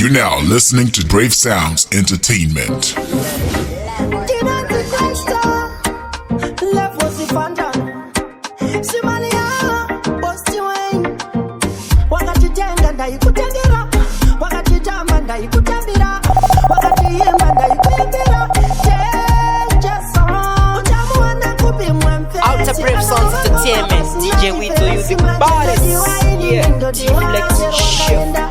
You're now listening to Brave Sounds Entertainment. Out to Brave Sounds Entertainment, DJ Wito, you the baddest. Yeah, T-Flex, Chef.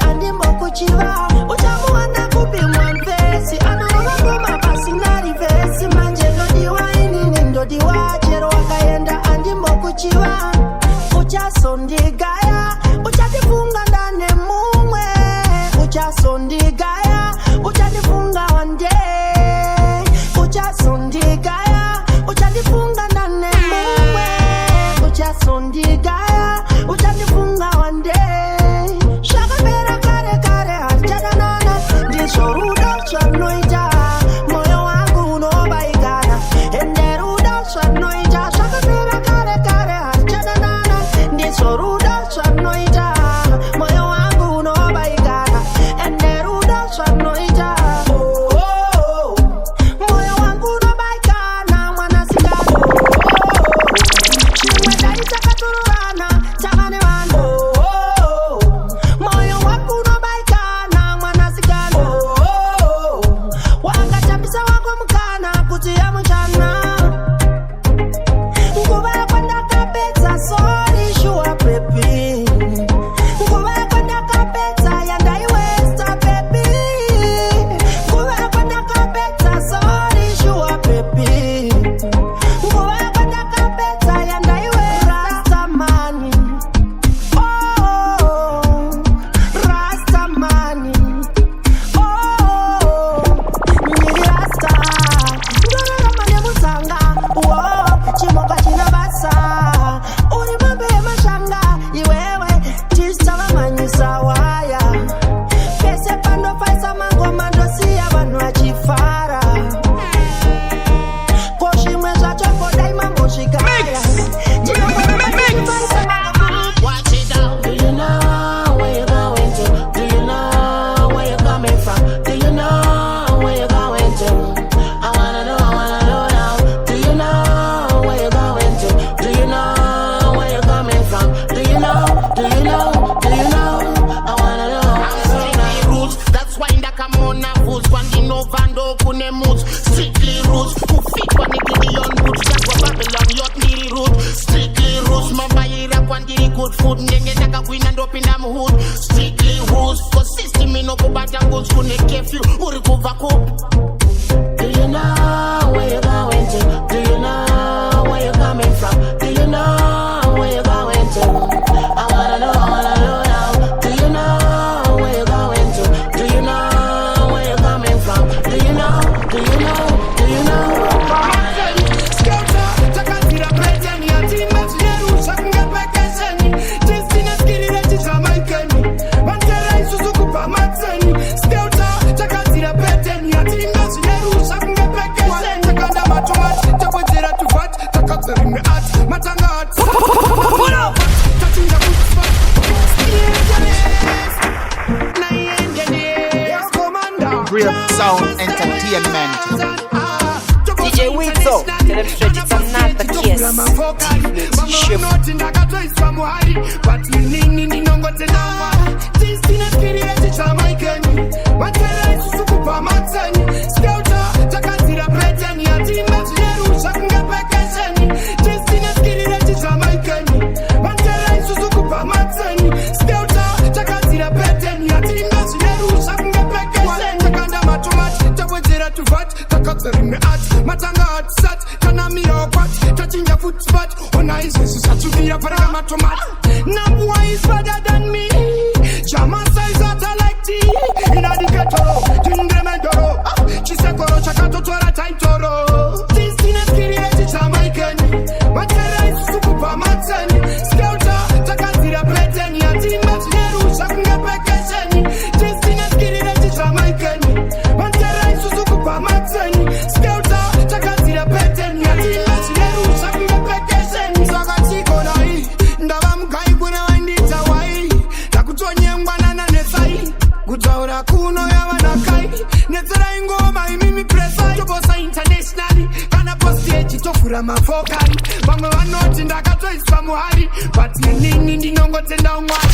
Kutaura kuno no yavanakai netsera ingoma imimi presa tobosa internationally kana postage tofura mafokari vamwe vanoti ndakatoiswa muhari but nini ndinongotenda umwari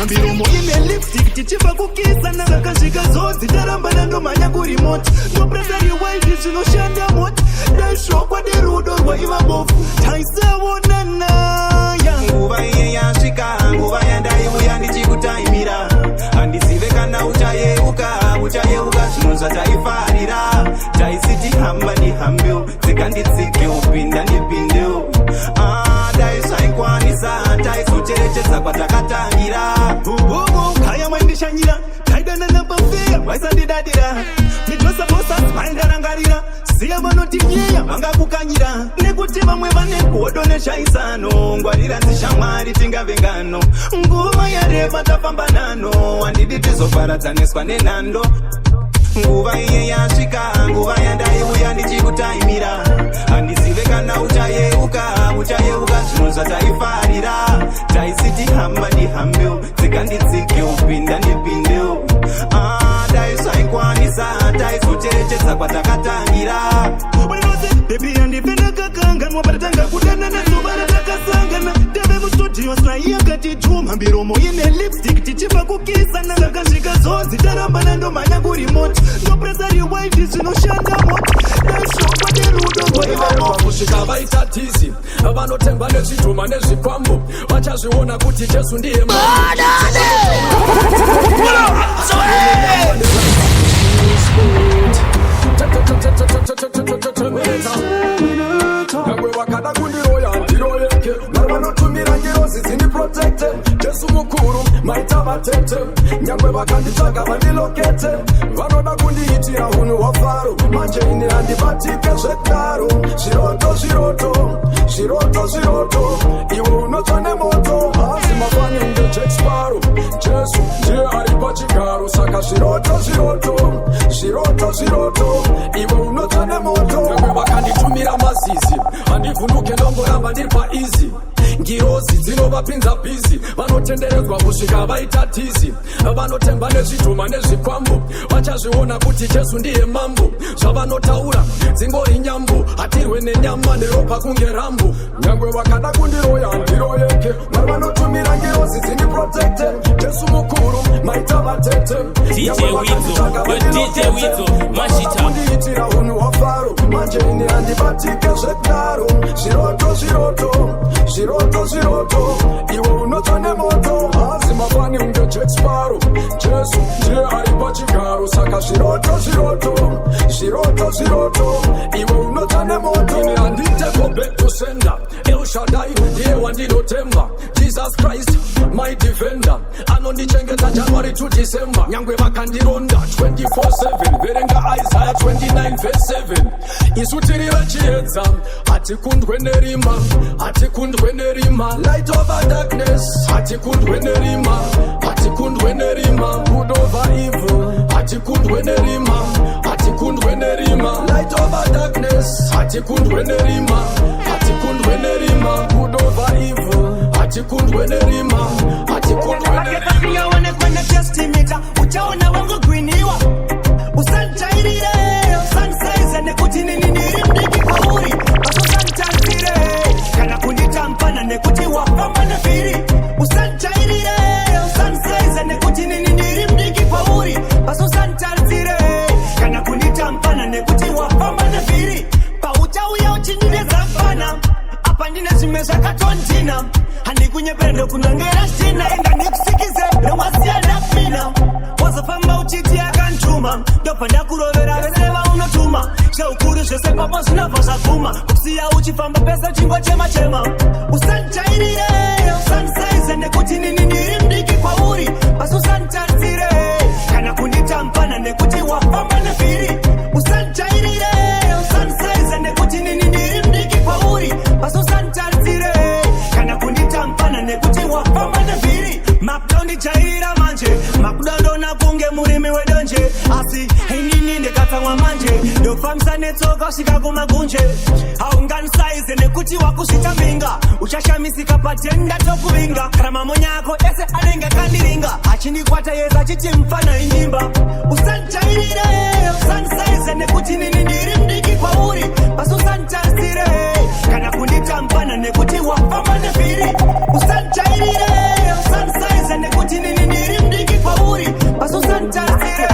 miromo ine lipstick tichibva kukisa nakakasvika zodzi taramba nandomhanya kurimoti nopresari waidi zvinoshanda moti daishokwa nerudo rwaiva bofu taisaonanaya nguva iye yasvika nguva yandaiuya ndichikutaimira handizive kana uchayeuka zvinonzva taifarira taisiti hamba ndihambewo dzikanditsike upinda ndipindewo dai zvaikwanisa taizocherechedza kwatakatangira kaya maindishanyira taidanana pafeya vaisandidadira midrosabosas vaindarangarira ziya vanoti nyeya vangakukanyira nekuti vamwe vane godo neshaisano ngwarira nzishamwari tingavengano nguva yareba tafamba nano handidi tizoparadzaniswa nenhando nguva iye yasvika nguva yandaiuya ndichikutaimira handizive kana uchayeuka zvinonzva taifarira taisiti hamba ndihambewo dzikanditsike upinda ndipindewo dai zvaikwanisa taizocherechedza kwatakatangira bebi yandipendakakanganwa patatanga kudanana zuva ratakasangana tave mustudio saiyakatituma miromo ine lipstick tichibva kukisana kakasvika zodzi taramba nandomhanya kurimoti nopresari waidi zvinoshanda moti daishokwa nerudo rwaivakusvika vaita tizi vanotemba nezvidhuma nezvikwambo vachazviona kuti jesu ndiye nyangwe vakada kundiroya ndiroyeke vari vanotumira ngerozi dzindiprotekte jesu mukuru maita vatete nyangwe vakanditsvaga vandilokete vanoda kundiitira unhu hwafaro manje ine handibatike zvekudaro zviroto iwe unotsva nemoto hasi mafani unge Jack Sparrow jesu ndiye ari pachigaro saka zviroto iwe unotsva nemoto nyangwe vakanditumira mazizi handivhunduke ndongoramba ndiri paizi ngirozi dzinovapinza bhizi vanotenderedzwa kusvika vaita tizi vanotemba nezvidhuma nezvikwambo vachazviona kuti jesu ndiye mambo zvavanotaura dzingori nyambo hatirwe nenyama neropa kunge rambo nyangwe vakada kundiroya ndiroyeke vari vanotumira ngirozi dzindiprotekte jesu mukuru maita vatete kundiitira unhu hwafaro manje ine handibatike zvekudaro zviroto iwe unotsva nemoto hasi mafani unge Jack Sparrow jesu ndiye ari pachigaro saka zviroto iwe unotsva nemoto ine handiteko back to sender elshadai ndiye wandinotemba Jesus Christ my defender anondichengeta January to December nyangwe vakandironda 24/7 verenga Isaiah 29 verse 7 isu tiri vachiedza hatikundwe nerima light over darkness hatikundwe nerima good over evil hatikundwe nerima light over darkness hatikundwe nerima good over evil hatikundwe nerima kwenda testimita uchaona wangu gwiniwa usanchairire usansaize nekuti nini nirimdiki kwauri usanchairire kana kunditampana nekuti wapamba na viri usanchairire usansaize nekuti nini nirimdiki kwauri usanchairire kana kunditampana nekuti wapamba na viri pauchauya uchindinezafana apa ndine zvimwe zvakatontina handikunyependo kunongera stina enda ndikusikize newasiyana pina wazofamba uchiti akantuma ndobva ndakurovera vese vaunotuma zveukuru zvese papo zvinobva zvaguma kusiya uchifamba pese uchingochema usanchairire usansaize nekuti nini ndiri mdiki kwauri basi usantarisire kana kunditampana nekuti wafamba nevhiri usanchairire usansaize nekuti nini ndiri mdiki kwauri basi usantarisire kana kunditampana nekuti wafamba nevhiri makudondichaira manje makudandona kunge murimi wedonje asi inini ndikatsamwa manje ndofambisa netsoka usvika kumagunje haunganisaize nekuti wakusvita minga uchashamisika patenda tokuvinga kana mamonya ako ese anenge akandiringa achinikwata yeza achiti mfana inyimba usanjairire usanisaize nekuti nini ndiri mdiki kwauri basi usantasire kana kundita mfana nekuti wafamba nevhiri usanjairire usanisaize nekuti nini ndiri mdiki kwauri basi usantasire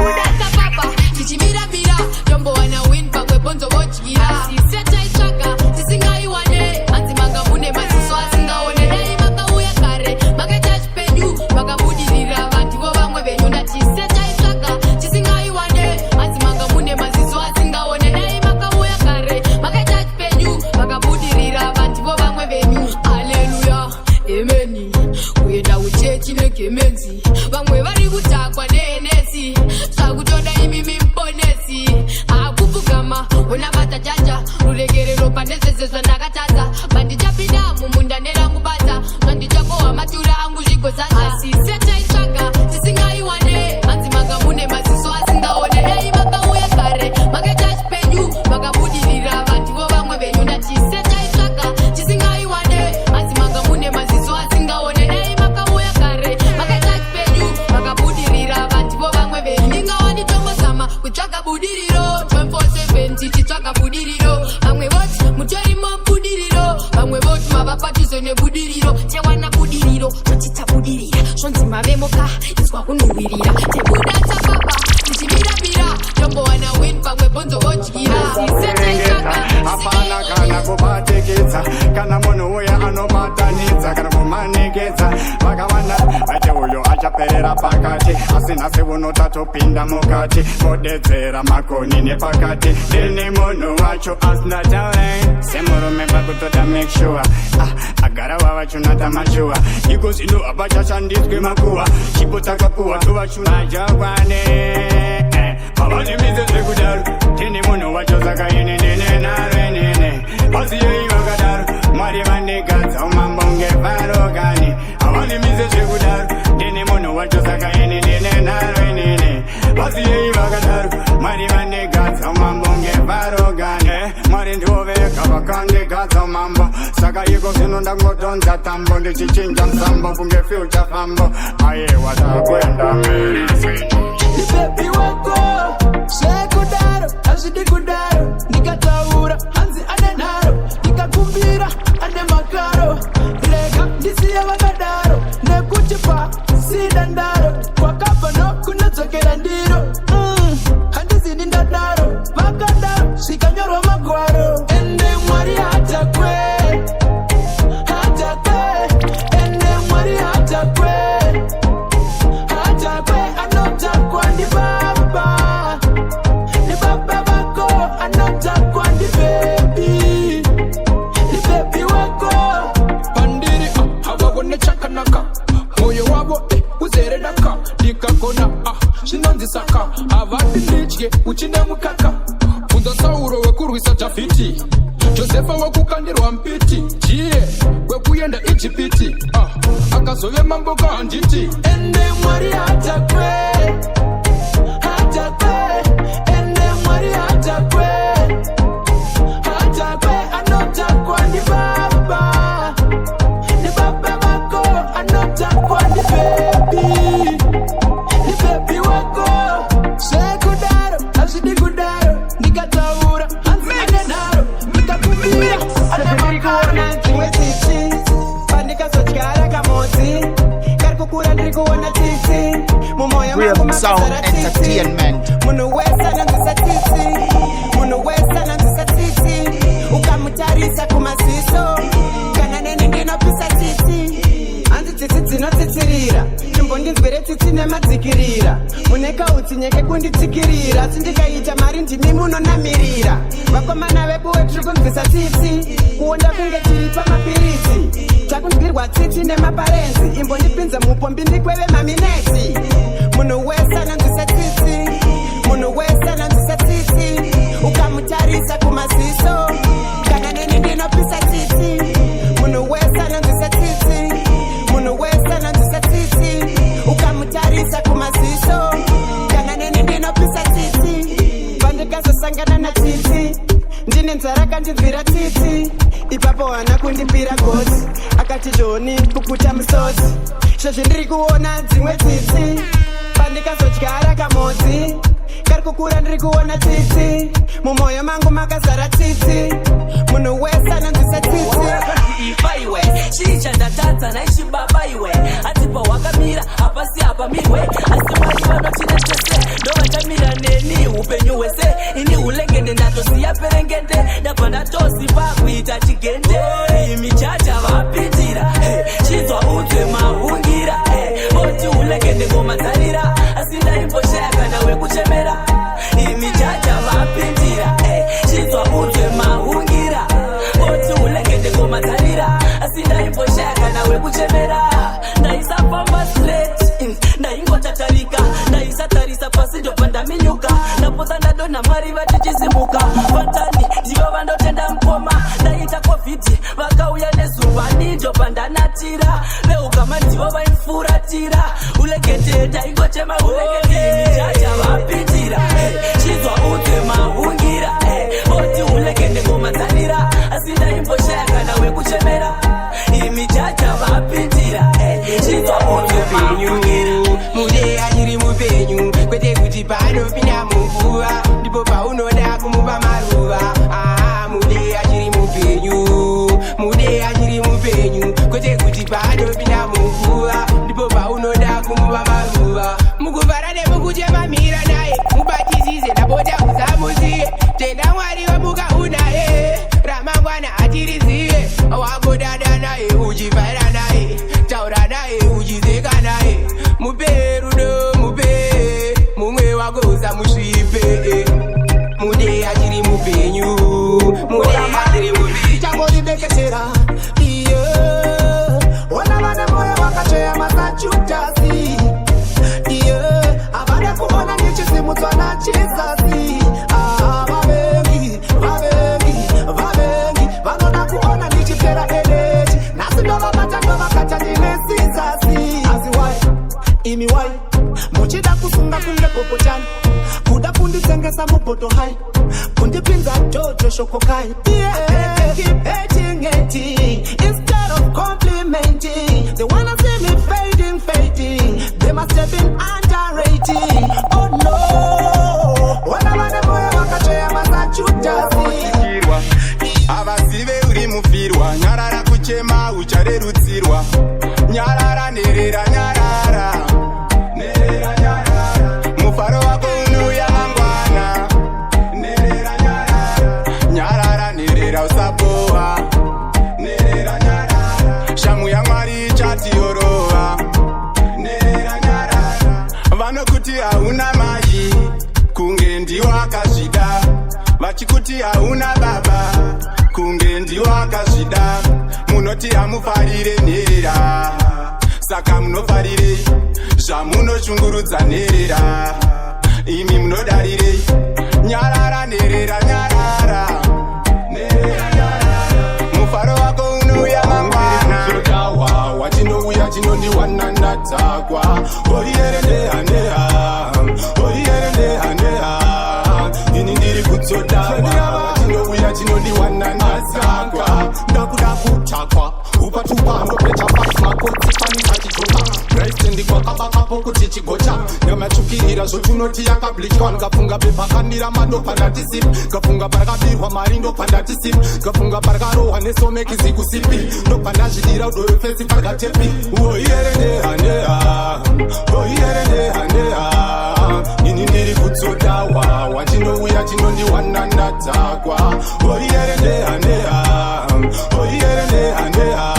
tichimiramira tombowana win pamwe bonzo vodyira sisetaitsvaga tisingaiwane hanzi manga mune maziso asingaone dai makauya kare makaita chipenyu makabudirira vandivo vamwe venyu ndatisetaitsvaga tisingaiwane hanzi manga mune maziso asingaone dai makauya kare makaita chipenyu makabudirira vandivo vamwe venyu aleluya emeni kuenda uchechi negemenzi vamwe vari kutakwa neenesi zvakutoda imimi mponesi akupfugama unabata janja ruregerero pandezeze zvandakatadza pandichapinda mumunda nerangu bata zvandichakohwa matura angu zvigozaza sisetaitsvaga tisingaiwane hanzi manga mune maziso asingaone dai makauya kare makaita chipenyu makabudirira vandivo vamwe venyu ndatisetaitsvaga tisingaiwane hanzi manga mune maziso asingaone dai makauya kare makaita chipenyu makabudirira vandivo vamwe venyu ndingawanditongozama kutsvaga budiriro 24/7 tichitsvaga budiriro vamwe voti mutorimo budiriro vamwe voti mavapatizo nebudiriro tewana budiriro zvatitabudirira zvonzi mavemoka izwa kunhuhwirira tebuda tsapapa tichimiramira tombowana win pamwe bonzo vodyira hapana kana kubatikidza kana munhu uya anobatanidza kana kumanikidza vakawanda vati uyo achaperera pakati asi nhasi uno tatopinda mukati modedzera makoni nepakati ndini munhu wacho asina talent semurume pakutoda make sure agara wavachunata mashuwa iko zvino hapachashandiswe makuwa chipo takapuwa tuvachunajagwane havanimise zvekudaro ndini munhu wacho saka ini ndine narenene vasiyei vakadaro mwari vandigadza umambo ngevarogani havanimise zvekudaro ndini munhu wacho saka ini ndine narenene vasiyei vakadaro mwari vandigadza umambo ngevarogani mwari ndioveka vakandigadza umambo saka iko zvino ndangotonza tambo ndichichinja musambo kunge future fambo aiwa takwenda mberi Baby wako sekudaro azvidi kudaro ndikataura hanzi ane nharo ndikakumbira ane makaro rega ndisiye vakadaro nekuti pasida ndaro kwakabva nokunodzokera ndiro handizini ndadaro vakadaro zvikanyorwa magwaro ende mwari hatakwe ende mwari hatakwe anotakwa ndi baba vako anotakwa ndi bebi wako pandiri havavone chakanaka moyo wavo uzere daka ndikagona zvinonzisaka havadi nditye uchine mukaka bvunza sauro wekurwisa jafiti josefa wekukandirwa mpiti jiye wekuenda ijipiti akazove mambo kahanditi ende mwari hatakwe ende mwari hatakwe anotakwa ndi baba vako anotakwa ndi bebi wako sekudaro azvidi kudaro ndikataura hanzi ane nharo ndikakumbira ane makona dzimwe tsitsi pandikazodyara kamodzi kari kukura ndiri kuona tsitsi mumwoyo mangu makazara tsitsi munhu wese anonzwisa tsitsi munhu wese anonzwisa tsitsi ukamutarisa kumaziso kana neni ndinopisa tsitsi hanzi tsitsi dzinotsitsirira chimbondinzwere tsitsi nemadzikirira mune kautsi nyeke kunditsikirira sindikaita mari ndimi munonamirira vakomana vebuwe tiri kunzwisa tsitsi kuonda kunge tiri pamapiritsi takunzwirwa tsitsi nemaparenzi imbondipinza mupombi ndikweve mamineti munhu wese anonzwisa tsitsi munhu wese anonzwisa tsitsi ukamutarisa kumaziso kana neni ndinopisa tsitsi munhu wese anonzwisa tsitsi munhu wese anonzwisa tsitsi ukamutarisa kumaziso kana neni ndinopisa tsitsi pandikazosangana na tsitsi inzara akandibvira tsitsi ipapo wana kundibvira gotsi akati Joni pukuta misodzi zvezvindiri kuona dzimwe tsitsi pandikazodyara kamodzi kari kukura ndiri kuona tsitsi mumwoyo mangu makazara tsitsi munhu wese anonzwisa tsitsi ifaiwe chii chandatadza naishibaba iwe atipa wakamira hapasi hapamirwe asi mai vanotinetese ndovachamira neni upenyu hwese ini hulengende ndatosiya perengende ndabva ndatosipa kuita chigende michacha vapindira chinzwa udze mahungira oti hulengende ngomadzarira asi ndaimboshaya kana wekuchemera michacha vapindira chinzwa udze mahungira oti hulengende ngomadzarira asi ndaimboshaya kana wekuchemera ndaisafamba straight ndaingotatarika ndaisatarisa pasi ndobva ndaminyuka ndapota ndadonha mwari vatichizimuka vatani ndivo vandotenda mukoma ndaita covid vakauya nezuvani ndobva ndanatira veugama ndivo vainfuratira ulegende ndaingochema ulegende michacha vapindira chinzwa udze mahungira oti ulegende ngomadzarira asi ndaimboshaya kana wekuchemera michacha vapindira chinzwa udze mahungira mude achiri mupenyu kwete kuti paanopinda muguva ndipo paunoda kumupa maruva mude achiri mupenyu mude achiri mupenyu kwete kuti paanopinda muguva ndipo paunoda kumupa maruva mukuvhara nemukuchemamira naye mubatizise ndapota usamuziye tenda mwari wamuka unaye ramangwana hatirizive wakodada naye uchivhara naye taura naye uchizeka naye mupe rudo mupe mumwe wako usamusvipe mude achiri mupenyu mude achiri mupenyu changoribeketera iye ona vane moyo vakacheya masachutasi iye havada kuona nichisimudzwa nachisasi vavengi vavengi vavengi vanoda kuona nichipera enechi nasi ndovavata ndovakata ndinesisasi asi wai imi wai muchida kusunga kunge popochani kuda kunditengesa muboto hai kundipinza jojo shokokai keep hating instead of complimenting they wanna see me fading they must have been underrating oh no wana vane moyo vakacheya masachutasi avazive uri mufirwa nyarara kuchema ucharerutsirwa nyarara nerera nyarara nerera nyarara mufaro wako unuya mangwana nerera nyarara nyarara nerera usapoa nerera nyarara shamu ya mwari chatiorova nerera nyarara vanokuti hauna mai kunge ndiwo akazvida vachikuti hauna baba kunge ndiwo akazvida munoti hamufarire nherera saka munofarire zvamunoshungurudza nherera imi munodarire nyarara nherera nyarara nherera nyarara mufaro wako unuya mangwana zodawa wachinouya chinondiwana ndatakwa oierendehandeha oierendehandeha ini ndiri kutsodawa wachinouya chinondiwana ndatakwa ndakuda kutakwa upatupa ndopeta pasi makotsi panitachichoma raistendi kwakabakapo kuti chigocha nyamachukirira zvotunoti yakablichwa ngafunga bepakandira mando pandatisipi ngafunga parakabirwa mari ndopanddatisipi ngafunga parakarohwa nesomekisi kusipi ndopandazvidira udorofesi parikatepi oierendehandeha oierendehandeha ini ndiri kutsodawa wachinouya chinondiwana ndatakwa oierendehandeha oierendehandeha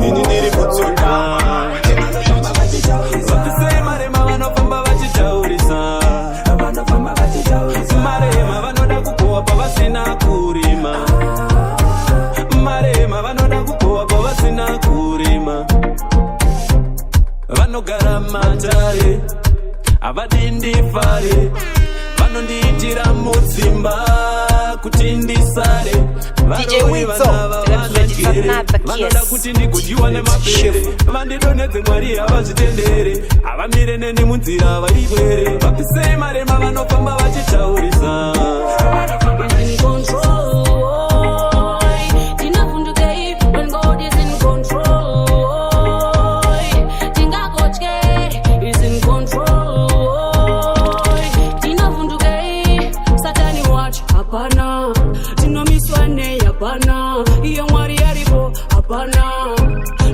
ini ndiri kutsodawa marema vanofamba vachitaurisa marema vanoda kukohwa pavasina kurima marema vanoda kukohwa pavasina kurima vanogara matare havadindifare vanondiitira mudzimba kuti ndisare varowi vanava vananjere vanoda kuti ndigodyiwa nemapere vandidonedze mwari havazvitendere havamire neni munzira vaibwere vapise marema vanofamba vachitaurisa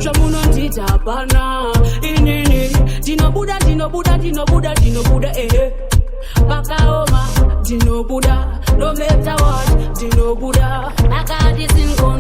Shamunandita hapana. Inini Dino Buddha Bakaoma Dino Buddha no matter what Dino Buddha Akadisinko